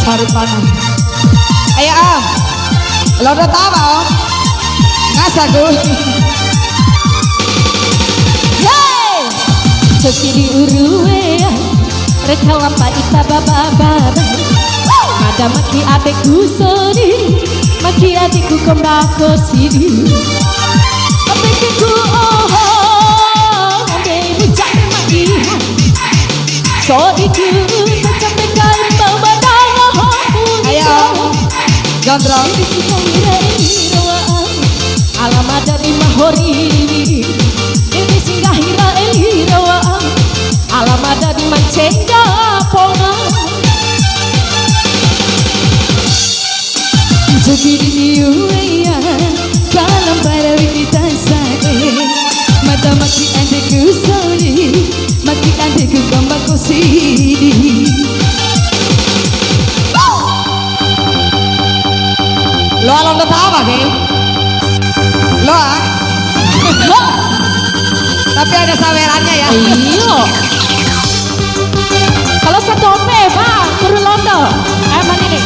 Farid Panang. Ayo Om. Lo udah tahu Om? Ngasaku. Yeay. Sesidi uruwe. Rekawa pa ita baba. Ada maki adekku sodi. Maki adekku kembako sidi. Adekku oh. Baby jangan maki. Sodiku sampai kau bawa dalam. Ayo Gondrong. Alamat dari Mahori ini singgahira elirawa. Alamat dari Mancenda Pona. Jadi diuya dalam pada kita saya. Mata maki adekku sodi, maki adekku kembang sidi. Lo alon udah tahu apa Gil? Lo ah? Tapi ada sawerannya ya. Iya. Kalau satu Bang, turun londo. Emang ini.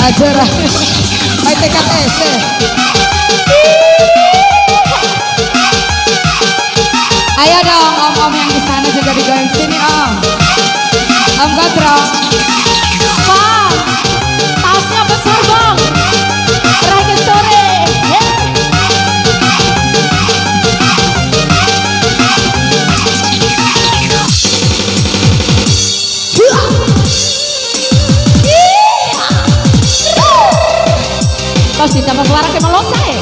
Ajar. Hai TKS. Ayo dong om-om yang di sana juga digoyang sini om. Om Gondrong. Bang, tasnya besar bang. Terakhir sore. Kau sih dapat suara kayak melosa ya?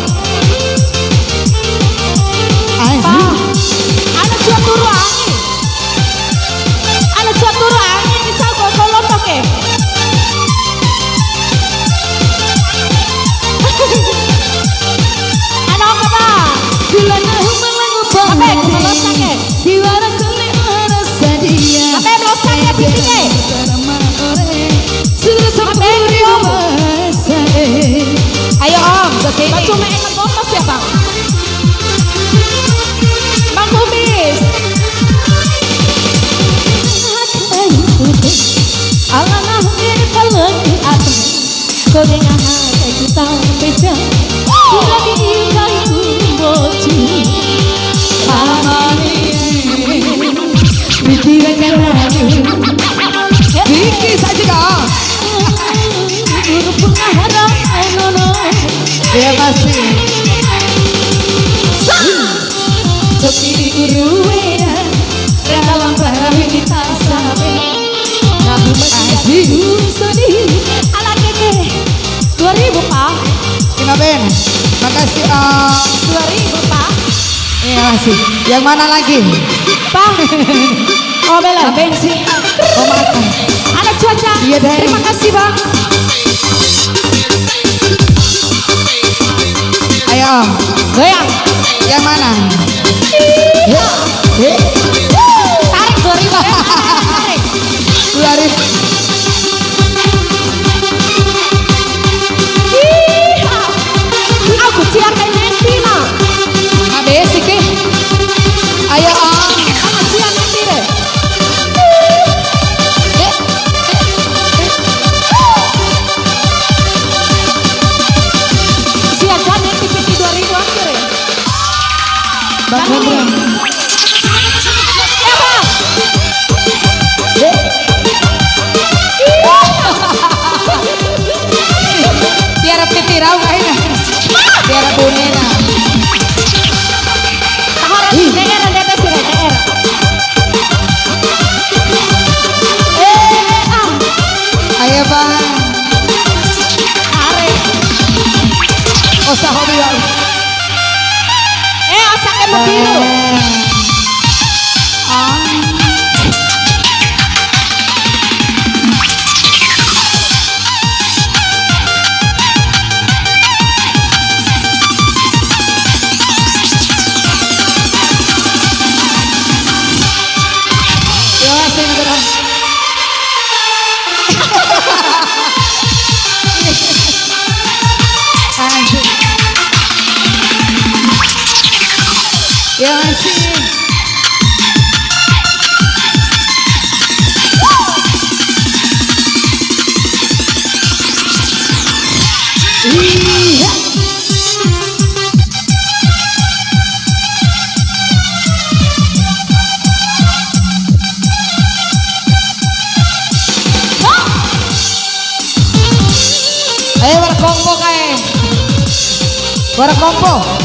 Bang, ada cuat turu angin. Ada cuat turu angin di cago kelompok ya. Ada apa bang? Sampai melosa ya? Sampai melosa ya titiknya? Sampai riom. Ayo om, kesini. Cuma enak botos ya bang. Bang Kumis. Alana ini kalau di atas, kau dengar hati kita beda. Bila diingat bocu, amani. Pikiran lalu, Diki saja kau. pengaharap, no. Iya pasti. Sepi di uruwe, dalam perahu kita sampai. Nabi masih sedih. Ala keke 2000 pak. Terima Ben. Makasih om. 2000 pak. Iya kasih. Yang mana lagi? Pak. Oh bela. Bensin. Oh makan. Anak cuaca. Iya deh. Terima kasih bang. Ayo om. Goyang. Yang mana? Tarik 2000 ya. Tarik. 2000. Aku ciarkan nanti mah. Ada sih ke? Ayo om. Aku ciar nanti deh. Ciar nanti PT 2000 akhir ya. Bang Gondrong. Ya bang. Tiara pitirau kayaknya. Tiara bunena. Daerah di atas sini, daerah. Ayo bang. Are. Usah hobi bang. Asaknya begitu. Ya masih Gondrong. Ya masih. Para kompo.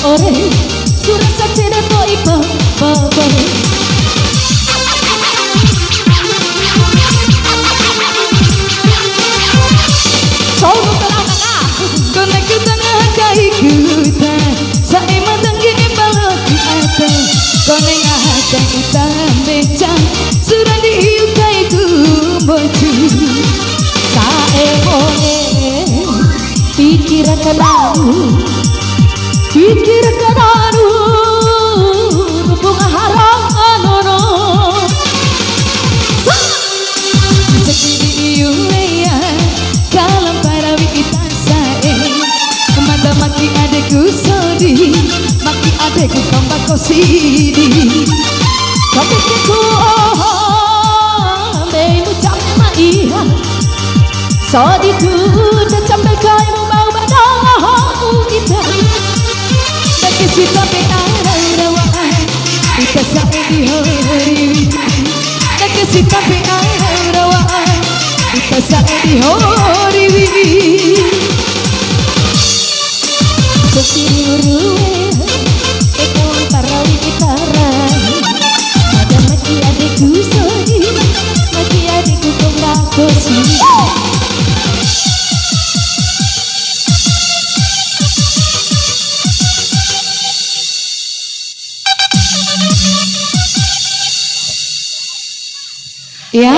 Ore surat sajene to ipo babo Solo talaka Kona kita ngakai kuta Sae matangi balaki ata Kona ngakai kita becang Surah diukai ku bocu sae mone pikir kelaru bunga haranono Sekidi iuleya Kalam para wikita sae Kemada maki adekku sodi Maki adekku kambako sidi tapi ku memu cama iya sodi ku sampai kai mau badang kita Nakisita pe araw-rawaan Ika sae di horiwi Nakisita pe araw-rawaan Ika sae di horiwi Sesiruwe ekon parawi kitara ada maki adekku sodi maki adekku kembako sini Ya.